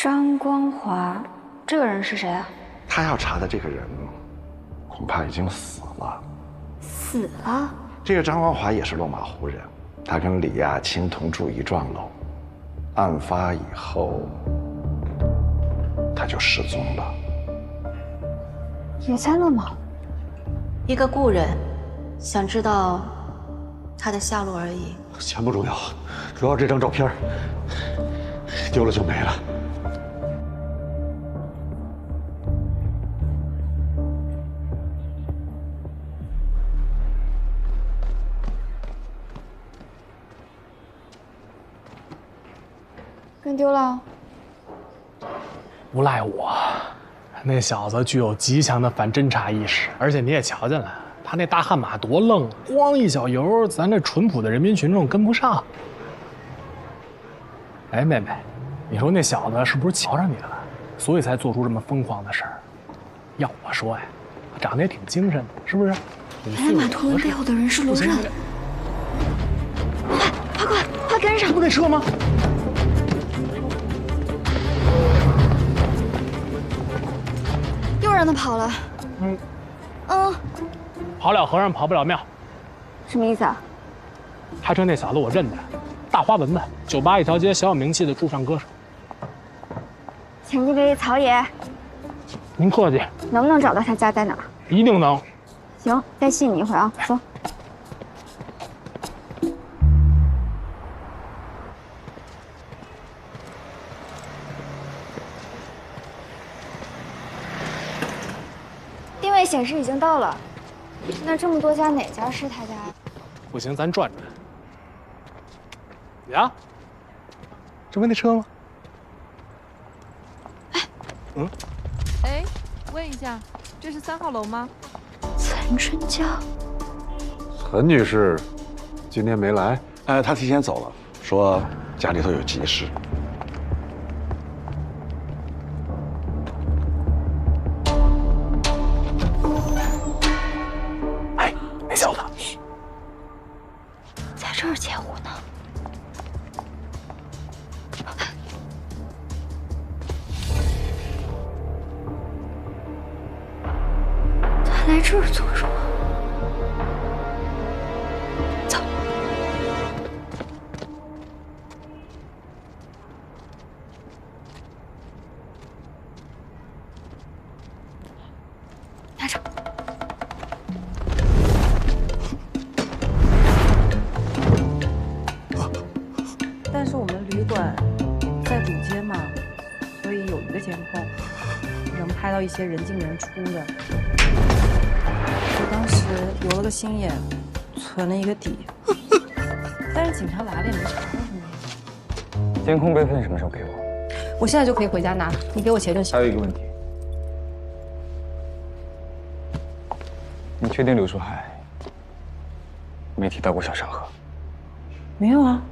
张光华，这个人是谁啊？他要查的这个人，恐怕已经死了。死了？这个张光华也是落马湖人，他跟李亚青同住一幢楼，案发以后他就失踪了。也在落马湖。一个故人，想知道他的下落而已。钱不重要，主要这张照片丢了就没了。跟丢了？不赖我，那小子具有极强的反侦察意识，而且你也瞧见了，他那大悍马多愣，咣一小油，咱这淳朴的人民群众跟不上。哎，妹妹，你说那小子是不是瞧上你了，所以才做出这么疯狂的事儿？要我说呀，长得也挺精神的，是不是？原来马图文背后的人是卢任。快跟上！这不那车吗？又让他跑了。跑了和尚跑不了庙。什么意思啊？开车那小子我认得，大花蚊子，酒吧一条街小有名气的驻唱歌手。前几位曹爷，您客气。能不能找到他家在哪儿？一定能。行，再信你一回啊，走。定位显示已经到了，那这么多家哪家是他家？不行，咱转转。呀，这不那车吗？哎，问一下，这是3号楼吗？岑春娇，陈女士今天没来，她提前走了，说家里头有急事。哎，那小子，在这儿截胡呢。他来这儿做什么？走。拿着。但是我们旅馆在主街嘛，所以有一个监控，能拍到一些人进人出的。我当时留了个心眼，存了一个底，但是警察来了也没查到什么。监控备份什么时候给我？我现在就可以回家拿，你给我钱就行。还有一个问题，你确定柳树海没提到过小山河？没有啊，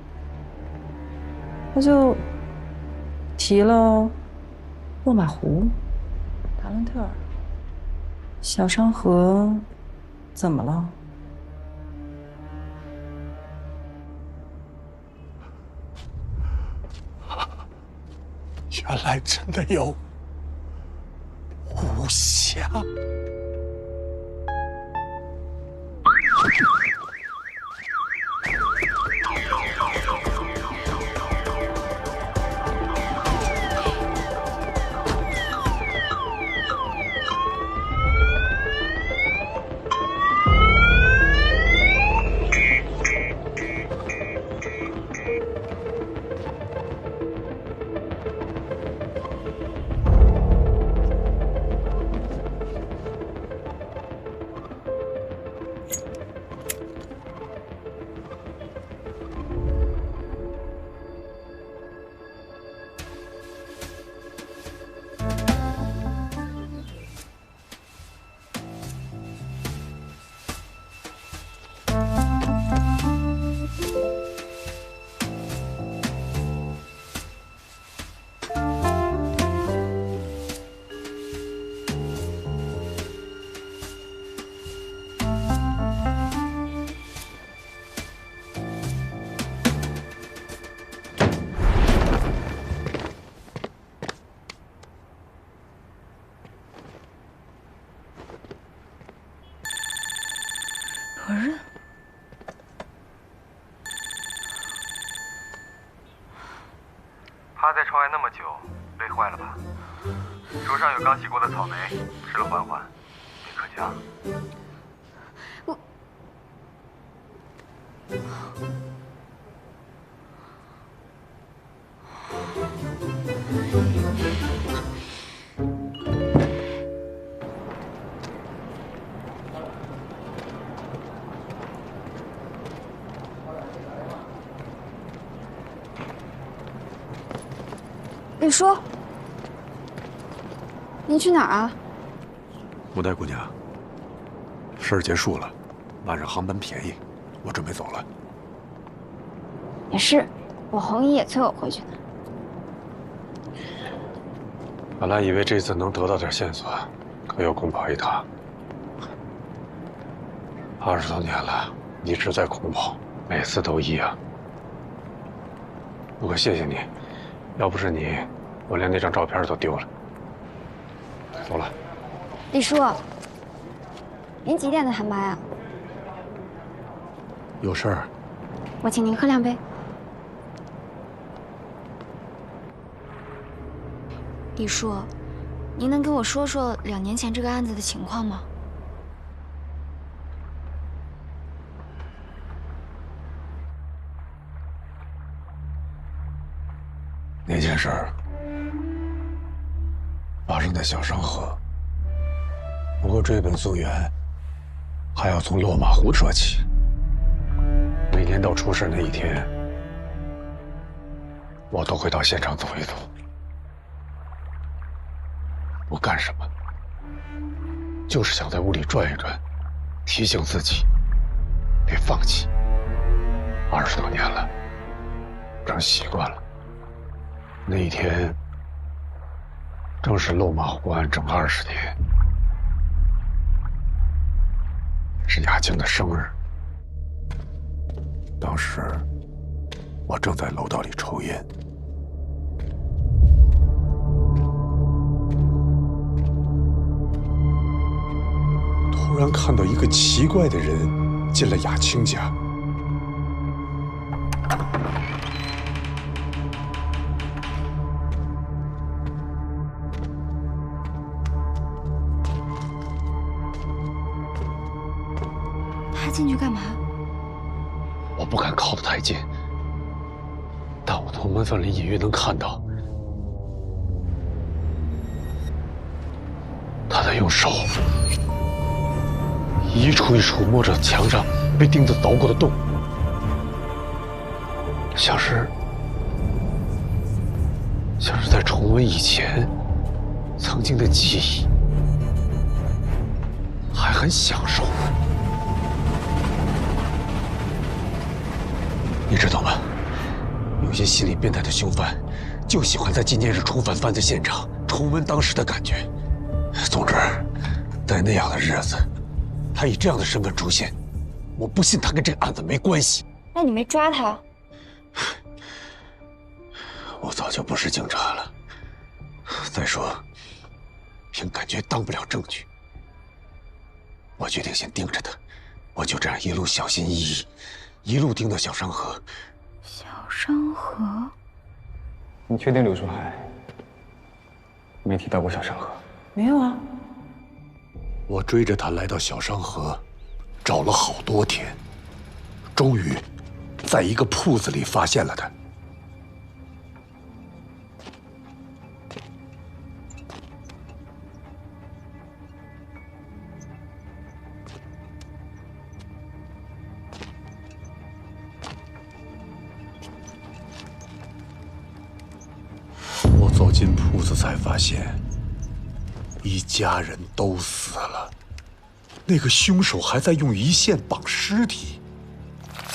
他就提了落马湖、达伦特尔、小山河，怎么了？原来真的有无暇。外那么久，累坏了吧？手上有刚洗过的草莓，吃了缓缓，别可劲啊。李叔，您去哪儿啊？穆代姑娘，事儿结束了，晚上航班便宜，我准备走了。也是，我红姨也催我回去呢。本来以为这次能得到点线索，可又空跑一趟。20多年了，一直在空跑，每次都一样。不过谢谢你，要不是你，我连那张照片都丢了。走了。李叔，您几点的航班呀？有事儿？我请您喝2杯。李叔，您能跟我说说2年前这个案子的情况吗？那件事儿发生在小商河，不过追本溯源，还要从落马湖说起。每年到出事那一天，我都会到现场走一走。我干什么？就是想在屋里转一转，提醒自己别放弃。20多年了，成习惯了。那一天正是落马湖案整20年，是雅静的生日。当时我正在楼道里抽烟，突然看到一个奇怪的人进了雅清家。他进去干嘛？我不敢靠得太近，但我从门缝里隐约能看到，他在用手一处一处摸着墙上被钉子凿过的洞，像是在重温以前曾经的记忆，还很享受。你知道吗？有些心理变态的凶犯，就喜欢在纪念日重返犯罪现场，重温当时的感觉。总之，在那样的日子，他以这样的身份出现，我不信他跟这个案子没关系。那你没抓他？我早就不是警察了。再说，凭感觉当不了证据。我决定先盯着他，我就这样一路小心翼翼。一路盯到小商河。小商河？你确定柳树海没提到过小商河？没有啊。我追着他来到小商河，找了好多天，终于在一个铺子里发现了他。走进铺子才发现，一家人都死了，那个凶手还在用鱼线绑尸体。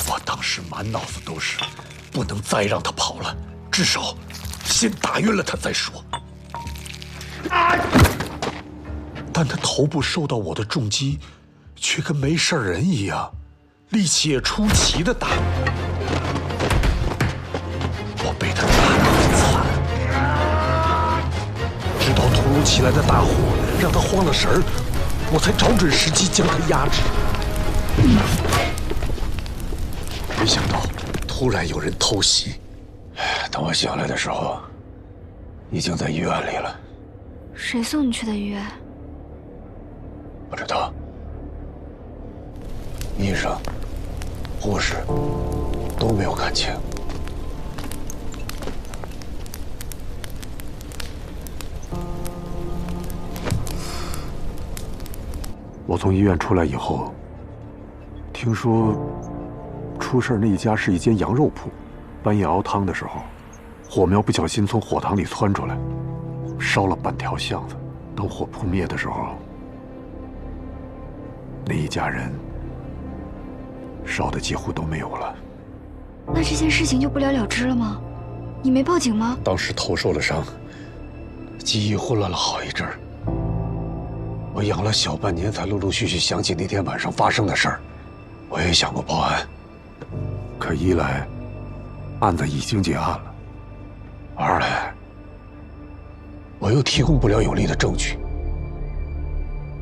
我当时满脑子都是，不能再让他跑了，至少先打晕了他再说。但他头部受到我的重击，却跟没事人一样，力气也出奇的大。我被他打得很惨。直到突如其来的大火让他慌了神儿，我才找准时机将他压制。没想到突然有人偷袭，等我醒来的时候，已经在医院里了。谁送你去的医院？不知道。医生、护士都没有看清。我从医院出来以后，听说出事那一家是一间羊肉铺，半夜熬汤的时候，火苗不小心从火塘里窜出来，烧了半条巷子。等火扑灭的时候，那一家人烧的几乎都没有了。那这件事情就不了了之了吗？你没报警吗？当时头受了伤，记忆混乱了好一阵儿。我养了小半年，才陆陆续续想起那天晚上发生的事儿。我也想过报案，可一来，案子已经结案了；二来，我又提供不了有力的证据。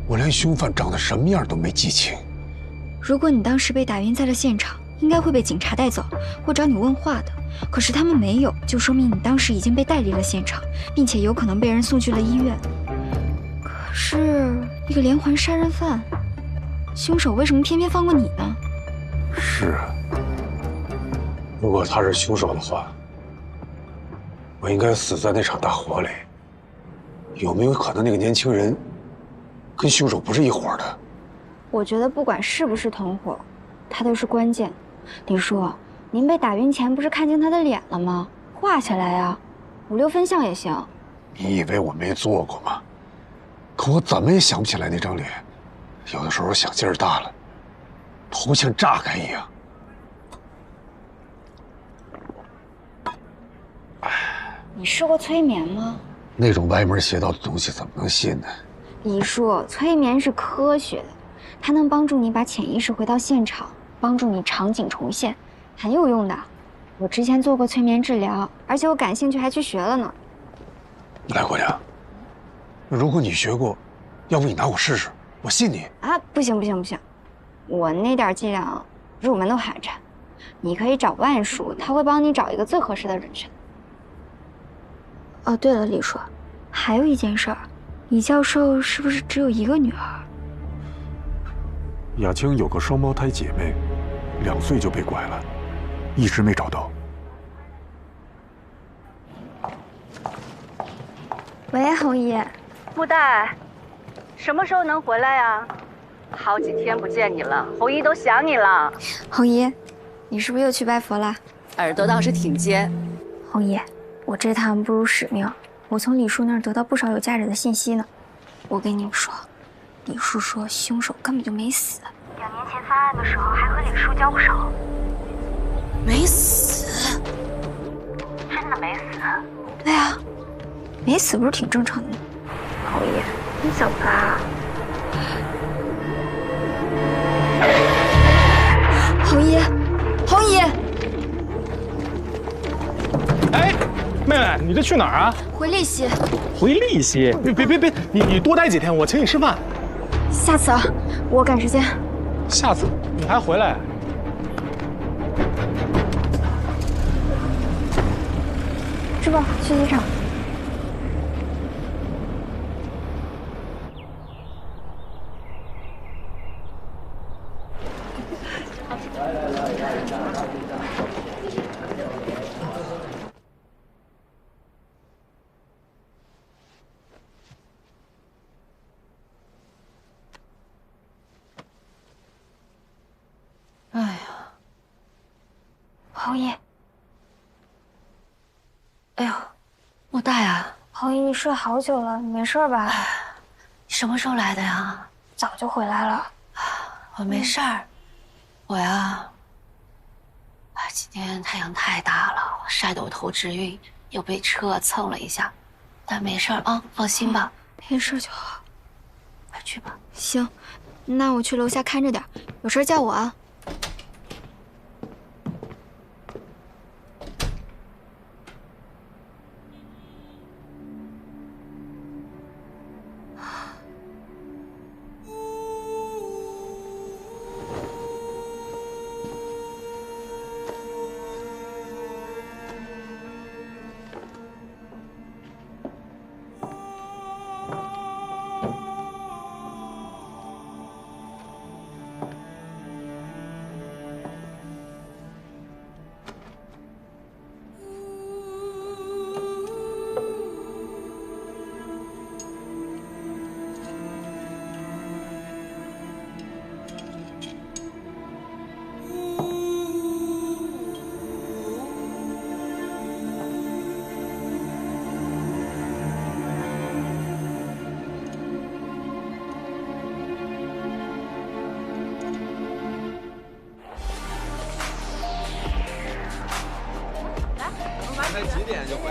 我连凶犯长得什么样都没记清。如果你当时被打晕在了现场，应该会被警察带走或找你问话的。可是他们没有，就说明你当时已经被带离了现场，并且有可能被人送去了医院。可是一个连环杀人犯，凶手为什么偏偏放过你呢？是啊，如果他是凶手的话，我应该死在那场大火里。有没有可能那个年轻人跟凶手不是一伙的？我觉得不管是不是同伙，他都是关键。李叔，您被打晕前不是看见他的脸了吗？画下来呀，5、6分像也行。你以为我没做过吗？可我怎么也想不起来那张脸。有的时候想劲儿大了，头像炸开一样。你试过催眠吗？那种歪门邪道的东西怎么能信呢？李叔，催眠是科学的，它能帮助你把潜意识回到现场，帮助你场景重现，很有用的。我之前做过催眠治疗，而且我感兴趣还去学了呢。来，姑娘，如果你学过，要不你拿我试试，我信你。啊，不行不行不行，我那点伎俩入门都寒碜。你可以找万叔，他会帮你找一个最合适的人选。哦，对了，李叔，还有一件事儿，李教授是不是只有一个女儿？雅青有个双胞胎姐妹，2岁就被拐了，一直没找到。喂，红姨。布袋，什么时候能回来呀？好几天不见你了，红姨都想你了。红姨，你是不是又去拜佛了？耳朵倒是挺尖。红姨，我这趟不辱使命，我从李叔那儿得到不少有价值的信息呢。我跟你们说，李叔说凶手根本就没死，2年前犯案的时候还和李叔交过手。没死？真的没死？对啊，没死不是挺正常的吗？红姨，你怎么啦？红姨，红姨！哎，妹妹，你这去哪儿啊？回利息。回利息？别，你多待几天，我请你吃饭。下次啊，我赶时间。下次你还回来？师傅，去机场。哎呀，红姨，哎呦，莫大呀，红姨，你睡好久了，你没事吧？你什么时候来的呀？早就回来了。我没事儿，我呀，今天太阳太大了，晒得我头直晕，又被车蹭了一下，但没事儿啊，放心吧。没事就好，快去吧。行，那我去楼下看着点，有事叫我啊。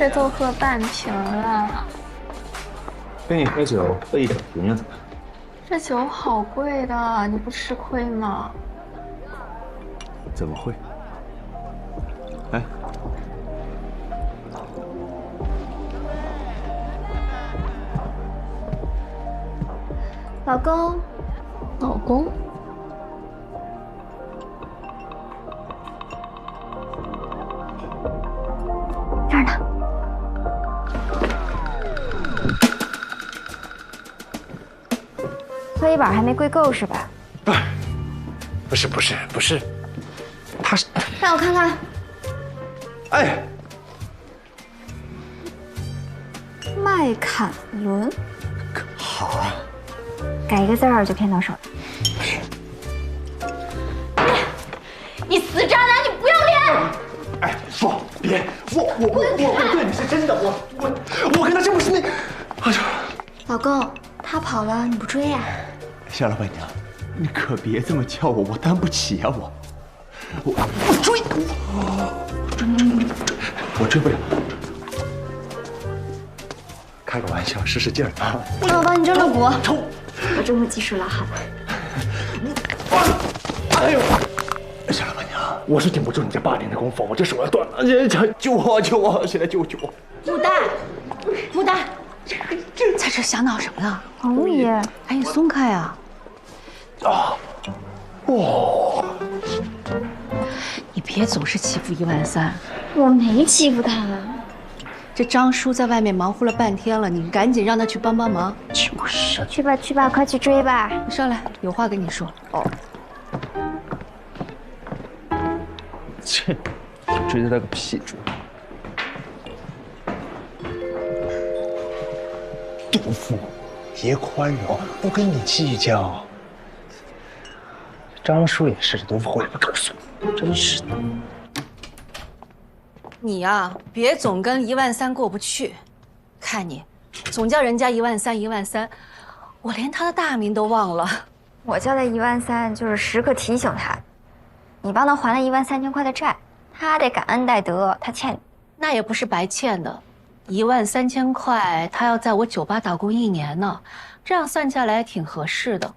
这都喝半瓶了。跟你喝酒喝一整瓶又怎么样？这酒好贵的，你不吃亏吗？怎么会？哎，老公，老公，这儿呢。喝一碗还没跪够是吧？不是，他是。让我看看。哎，麦坎伦，好啊，改一个字儿就骗到手了。你死渣男，你不要脸！哎，不，别，我对你是真的，我跟他真不是那。哎呀，老公，他跑了你不追呀？夏老板娘，你可别这么叫我担不起啊我追，我追不了。开个玩笑，使使劲儿啊！那我帮你蒸了骨，抽，我蒸的技术老好了。哎呦！夏老板娘，我是顶不住你这8年的功夫，我这手要断了，救我！现在救我！牡丹，在这瞎闹什么呢？红爷，赶紧松开啊！你别总是欺负13000，我没欺负他。这张叔在外面忙活了半天了，你赶紧让他去帮帮忙。就是去吧，快去追吧！上来，有话跟你说。哦。切，追他个屁追！杜甫，别宽容，不跟你计较。张叔也是，杜甫也不告诉我，真是的。你呀，别总跟13000过不去。看你，总叫人家13000，我连他的大名都忘了。我叫他13000，就是时刻提醒他，你帮他还了13000块的债，他得感恩戴德，他欠你。那也不是白欠的，13000块，他要在我酒吧打工1年呢，这样算下来挺合适的。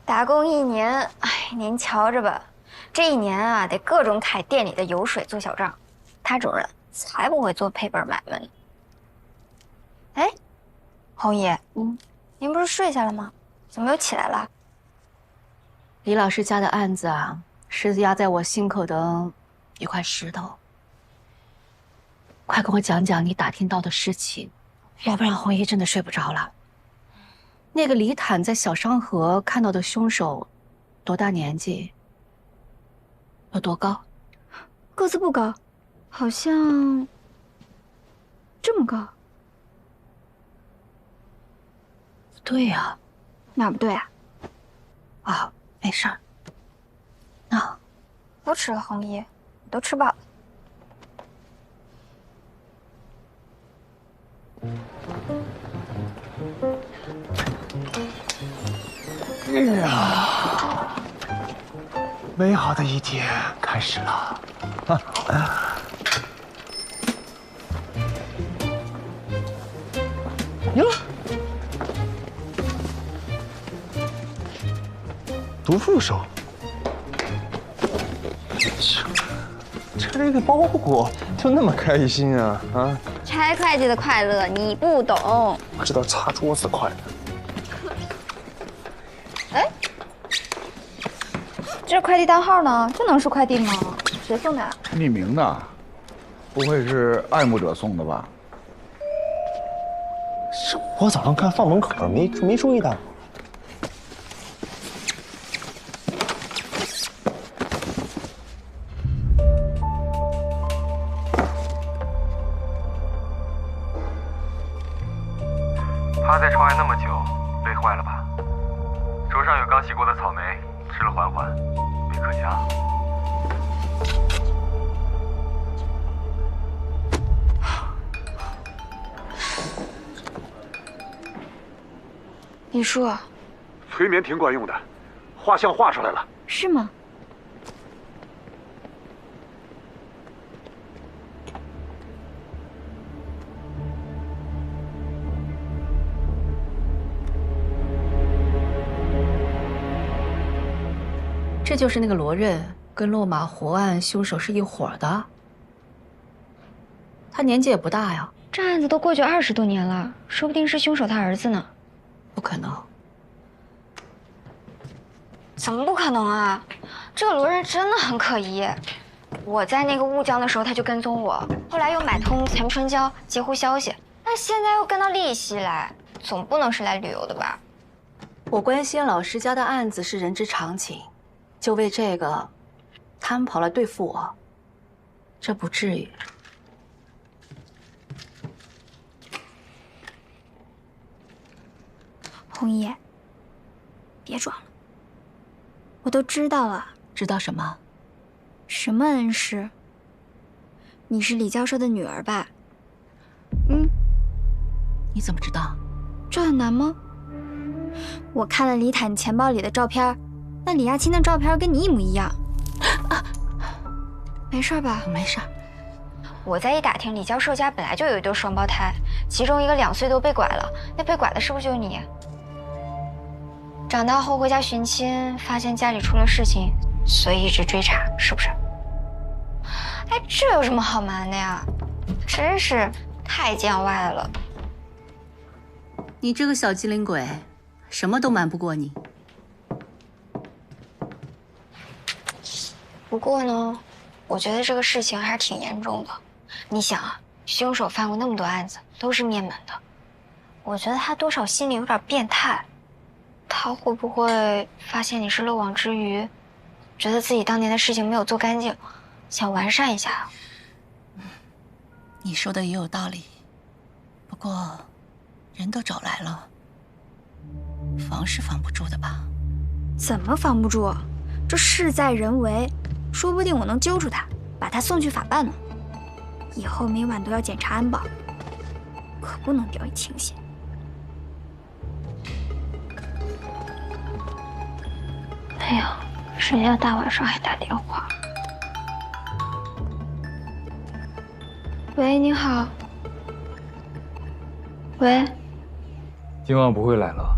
打工1年，哎，您瞧着吧，这1年啊，得各种揩店里的油水做小账。他这种人才不会做赔本买卖呢。哎，红姨，您不是睡下了吗？怎么又起来了？李老师家的案子啊，是压在我心口的一块石头。快跟我讲讲你打听到的事情，要不然红姨真的睡不着了。那个李坦在小商河看到的凶手，多大年纪？有多高？个子不高，好像这么高。不对呀，哪不对啊？啊，没事儿。那不吃了，红姨，你都吃饱了。哎呀，美好的一天开始了。哟，毒副手，拆个包裹就那么开心啊？啊！拆会计的快乐你不懂，我知道擦桌子快乐。哎，这快递单号呢？这能是快递吗？谁送的？匿名的，不会是爱慕者送的吧？我早上看放门口没注意到。趴在窗外那么久，累坏了吧？桌上有刚洗过的草莓，吃了缓缓，没可香。李叔，催眠挺管用的，画像画出来了。是吗？这就是那个罗任跟落马湖案凶手是一伙的。他年纪也不大呀。这案子都过去20多年了，说不定是凶手他儿子呢。不可能。怎么不可能啊？这个罗任真的很可疑。我在那个乌江的时候，他就跟踪我，后来又买通陈春娇截胡消息，那现在又跟到丽溪来，总不能是来旅游的吧？我关心老师家的案子是人之常情，就为这个，他们跑来对付我，这不至于。红姨，别装了，我都知道了。知道什么？什么恩师？你是李教授的女儿吧？你怎么知道？这很难吗？我看了李坦钱包里的照片，那李亚青的照片跟你一模一样。没事吧？没事。我再一打听，李教授家本来就有一对双胞胎，其中一个2岁多被拐了，那被拐的是不是就是你？长大后回家寻亲，发现家里出了事情，所以一直追查，是不是？哎，这有什么好瞒的呀？真是太见外了。你这个小机灵鬼，什么都瞒不过你。不过呢，我觉得这个事情还是挺严重的。你想啊，凶手犯过那么多案子，都是灭门的，我觉得他多少心里有点变态。他会不会发现你是漏网之鱼，觉得自己当年的事情没有做干净，想完善一下？你说的也有道理，不过人都找来了，防是防不住的吧？怎么防不住？这事在人为，说不定我能揪住他，把他送去法办呢。以后每晚都要检查安保，可不能掉以轻心。哎呀，谁呀？大晚上还打电话？喂，你好。喂。今晚不会来了，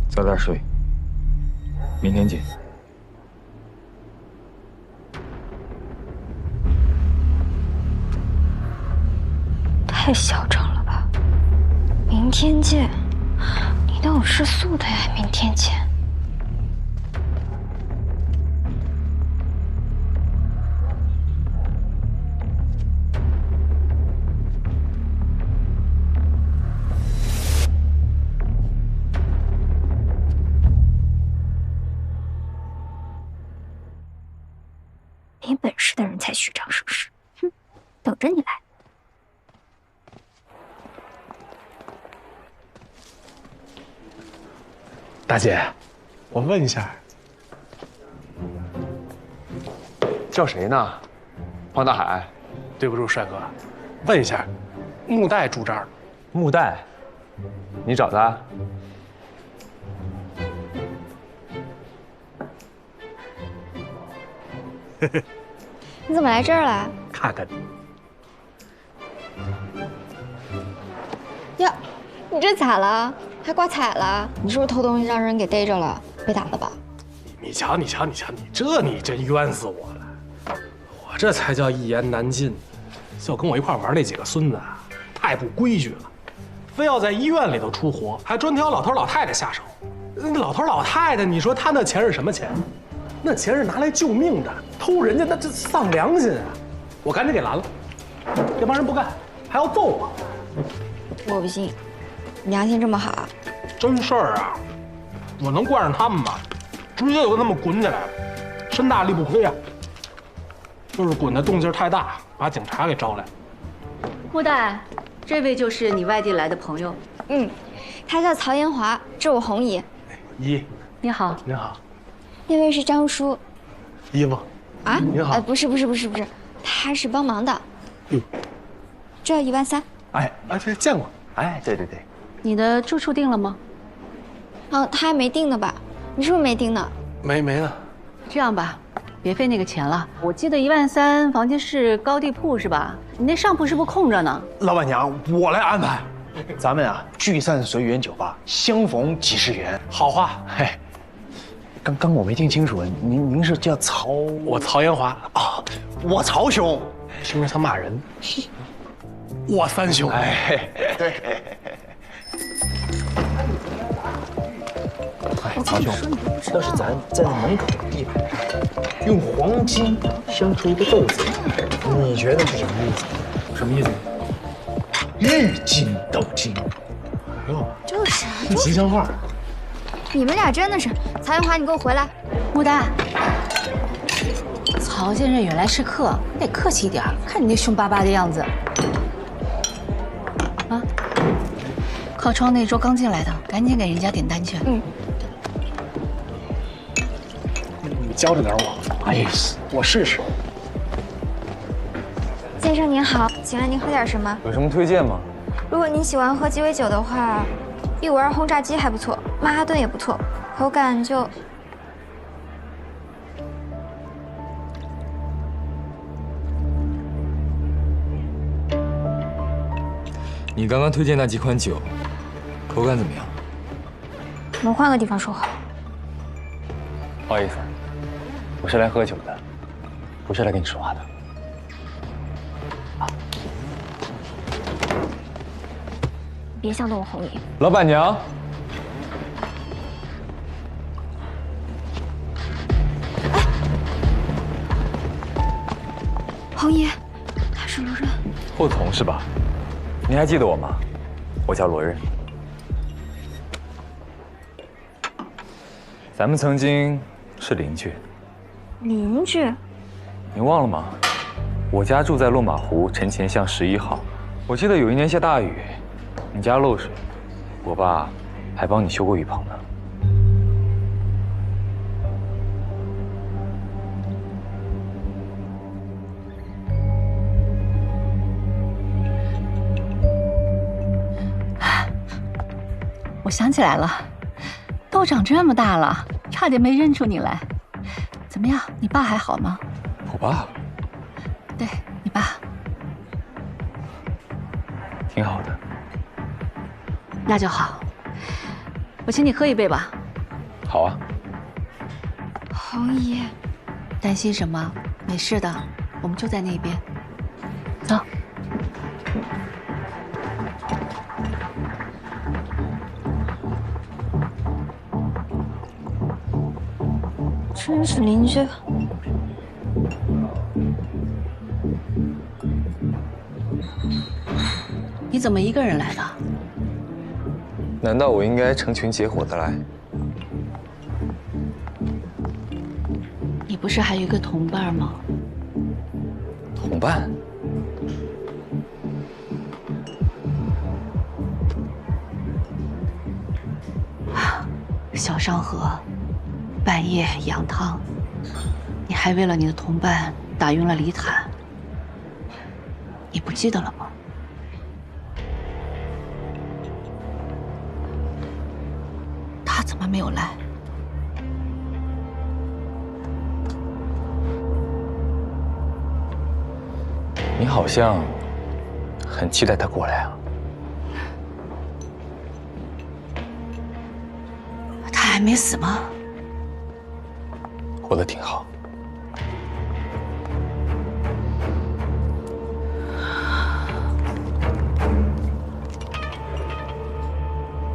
早点睡，明天见。太嚣张了吧！明天见，你都有吃素的呀？明天见。没本事的人才虚张声势，哼，等着你来。大姐，我问一下，叫谁呢？方大海。对不住，帅哥，问一下，木代住这儿吗？木代，你找他？你怎么来这儿了？看看你。呀，你这咋了？还挂彩了？你是不是偷东西让人给逮着了？被打了吧？你瞧，你真冤死我了！我这才叫一言难尽。就跟我一块玩那几个孙子啊，太不规矩了，非要在医院里头出活，还专挑老头老太太下手。那老头老太太，你说他那钱是什么钱？那钱是拿来救命的，偷人家那这丧良心啊！我赶紧给拦了，这帮人不干，还要揍我。我不信，你良心这么好？真事儿啊，我能惯上他们吗？直接就跟他们滚起来了，身大力不亏啊。就是滚的动静太大，把警察给招来。木代，这位就是你外地来的朋友。他叫曹延华，这我红姨。姨，你好。您好。那位是张叔。姨夫。啊？您好。不是，他是帮忙的。这13000。这见过。对。你的住处定了吗？他还没定呢吧？你是不是没定呢？没呢。这样吧，别费那个钱了。我记得13000房间是高地铺是吧？你那上铺是不是空着呢？老板娘，我来安排。咱们啊，聚散随缘酒吧，相逢几时圆。好话。刚我没听清楚，您是叫曹？我曹延华啊，我曹兄，是不是想骂人？我三兄，哎，对。哎，曹兄，要是咱在那门口的地板上用黄金镶出一个豆子，你觉得是什么意思？什么意思？日进斗金。哎呦，就是吉祥话。你们俩真的是，曹延华，你给我回来！穆大，曹先生远来是客，你得客气一点。看你那凶巴巴的样子。啊，靠窗那桌刚进来的，赶紧给人家点单去。嗯。你教着点我。哎，我试试。先生您好，请问您喝点什么？有什么推荐吗？如果您喜欢喝鸡尾酒的话，152轰炸机还不错，曼哈顿也不错，口感就……你刚刚推荐那几款酒，口感怎么样？我们换个地方说话。不好意思，我是来喝酒的，不是来跟你说话的。别想动我红姨。老板娘。红姨，他是罗刃。后同是吧？你还记得我吗？我叫罗刃。咱们曾经是邻居。邻居？你忘了吗？我家住在落马湖陈前巷11号。我记得有一年下大雨，你家漏水，我爸还帮你修过雨棚呢。我想起来了，都长这么大了，差点没认出你来。怎么样，你爸还好吗？我爸？对，你爸。挺好的。那就好，我请你喝一杯吧。好啊。红姨，担心什么？没事的，我们就在那边。走。真是邻居。你怎么一个人来的？难道我应该成群结伙的来？你不是还有一个同伴吗？同伴？小商河，半夜羊汤，你还为了你的同伴打晕了李坦，你不记得了吗？他怎么没有来？你好像很期待他过来啊。他还没死吗？活得挺好。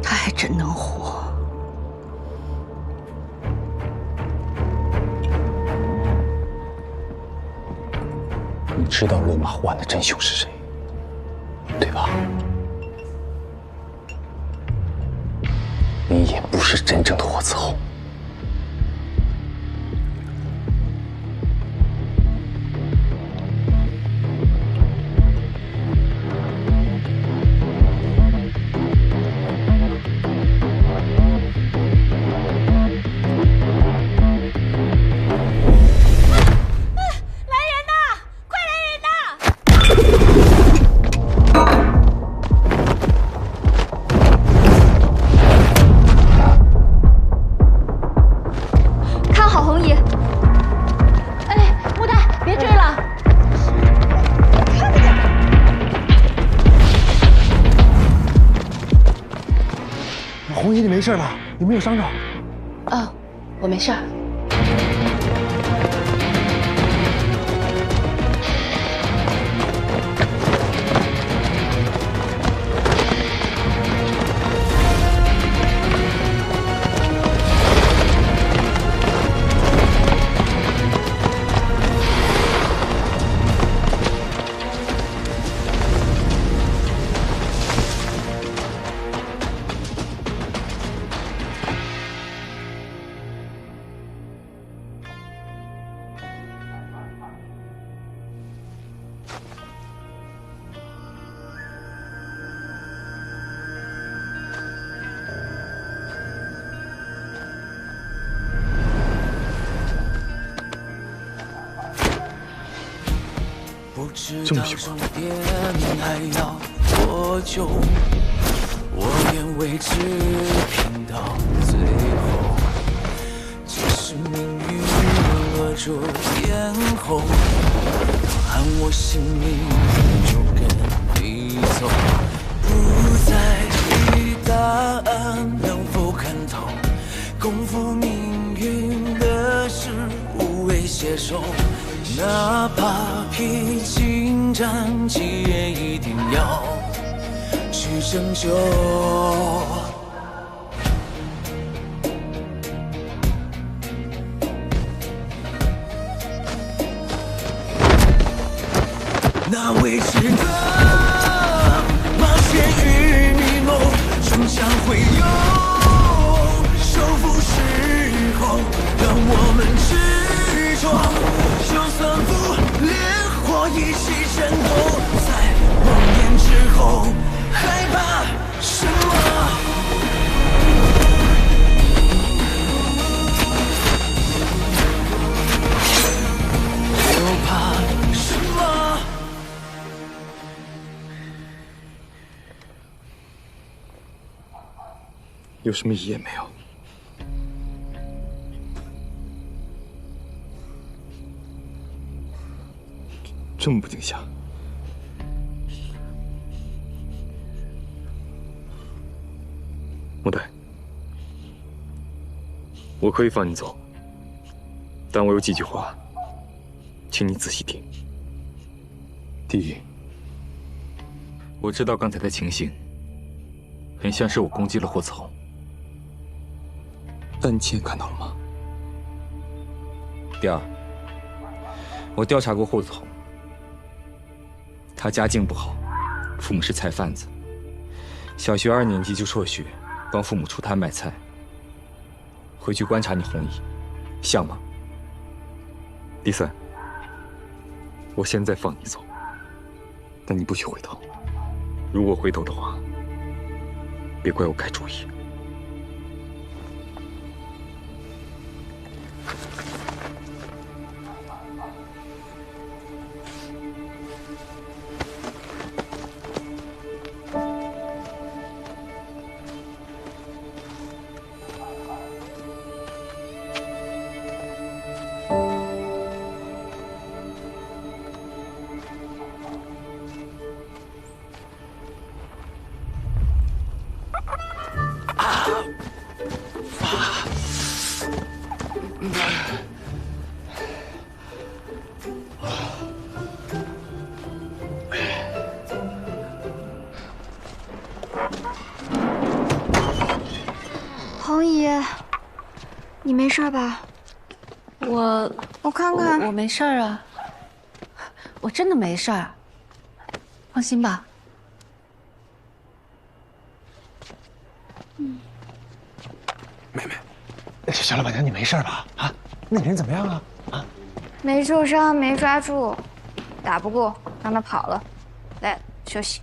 他还真能活。你知道落马湖案的真凶是谁，对吧？你也不是真正的活伺候。红姨，你没事吧？有没有伤着？啊，我没事儿。这么喜欢。还要多久？我愿为之拼到最后。即使命运扼住咽喉，按我性命就跟你走。不在意答案能否看透，共赴命运的事无谓携手。哪怕披荆斩棘，也一定要去拯救。那未知的冒险与迷梦，终将会有收复时候，让我们执着。就算不烈火一起战斗，在梦魇之后，害怕什么？又怕什么？有什么意义也没有。这么不惊吓？莫代，我可以放你走，但我有几句话，请你仔细听。第一，我知道刚才的情形很像是我攻击了霍子红，但你亲眼看到了吗？第二，我调查过霍子红。他家境不好，父母是菜贩子，小学2年级就辍学，帮父母出摊卖菜。回去观察你红姨，像吗？第三，我现在放你走，但你不许回头。如果回头的话，别怪我改主意。红姨，你没事吧？我看看，我没事啊，我真的没事儿，放心吧。妹妹，小老板娘，你没事吧？啊，那人怎么样啊？啊，没受伤，没抓住，打不过，让他跑了。来，休息。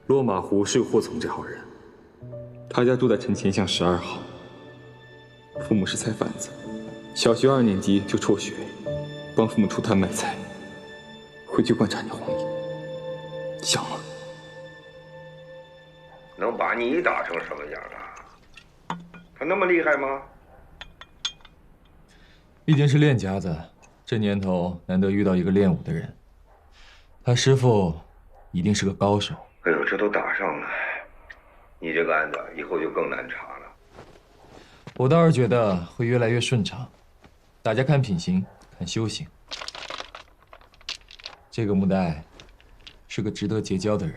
落马湖是霍总这号人，他家住在陈前巷12号，父母是菜贩子，小学2年级就辍学，帮父母出摊卖菜，回去观察你黄姨，想吗？能把你打成什么样啊？他那么厉害吗？毕竟是练家子，这年头难得遇到一个练武的人，他师傅一定是个高手。哎呦，这都打上了，你这个案子以后就更难查了。我倒是觉得会越来越顺畅，大家看品行，看修行。这个穆代是个值得结交的人。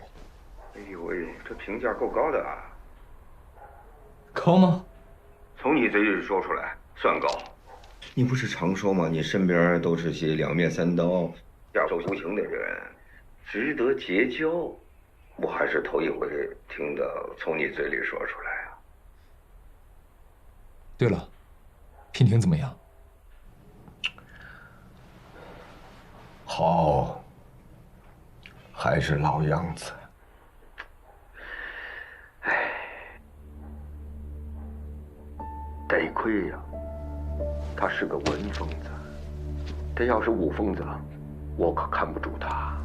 哎呦喂，这评价够高的啊！高吗？从你嘴里说出来算高。你不是常说吗？你身边都是些两面三刀、下手无情的人，值得结交。我还是头一回听到从你嘴里说出来啊。对了，娉婷怎么样？好，还是老样子。唉，得亏呀，他是个文疯子，他要是武疯子，我可看不住他。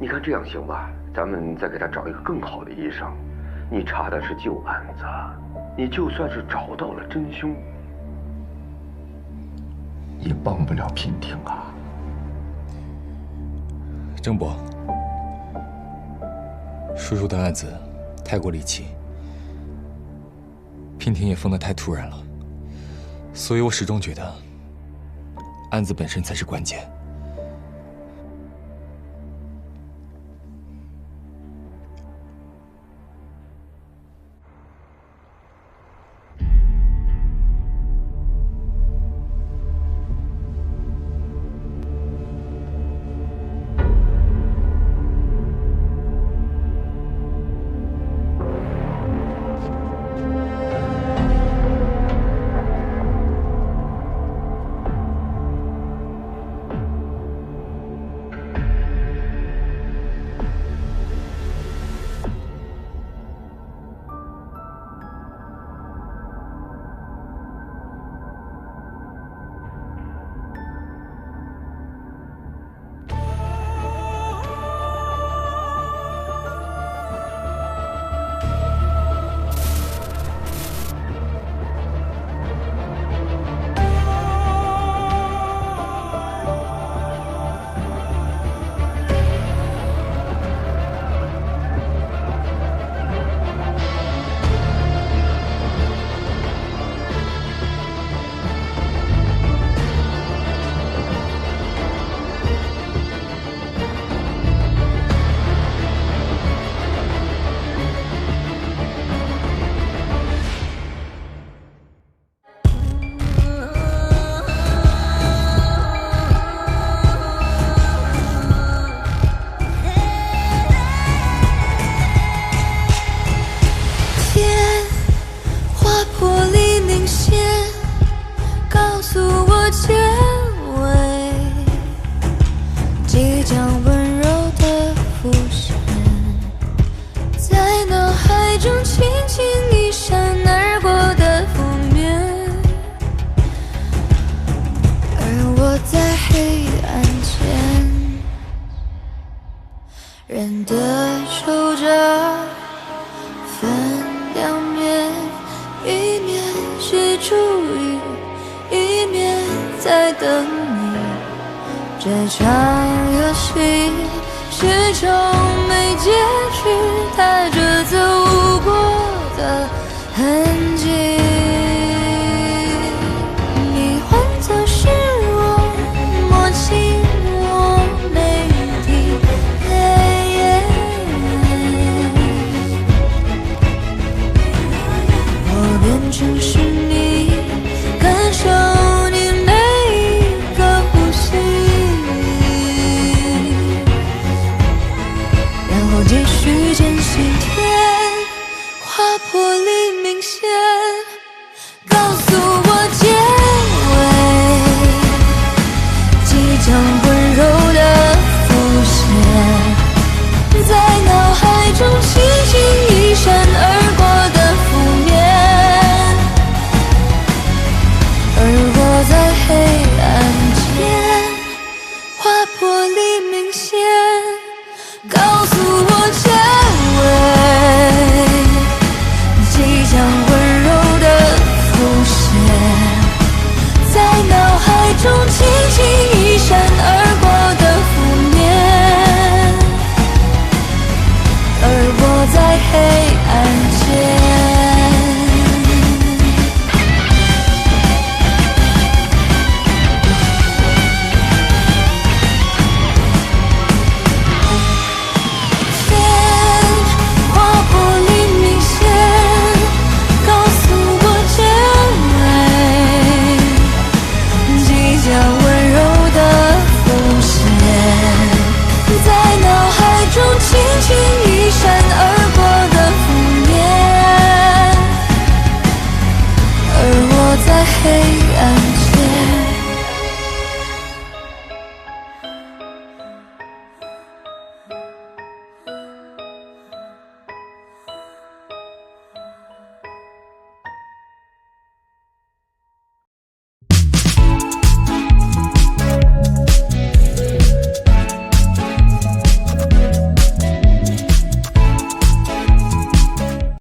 你看这样行吧？咱们再给他找一个更好的医生。你查的是旧案子，你就算是找到了真凶，也帮不了娉婷啊。郑伯，叔叔的案子太过离奇，娉婷也疯得太突然了，所以我始终觉得案子本身才是关键。人的守着分两面，一面是注意，一面在等你。这场游戏始终没结局，带着走过的痕迹。你换作是我，默契我没提。我变成是你，感受你每一个呼吸，然后继续坚信天划破璃明显，告诉我结尾，即将温柔的浮现，在脑海中轻轻一闪而过的负面，而我在黑暗间划破黎明线，告诉我结尾，即将温柔的浮现，在脑海中轻轻一闪而过的负面，而我在黑暗间。轻轻一闪而过的负面，而我在黑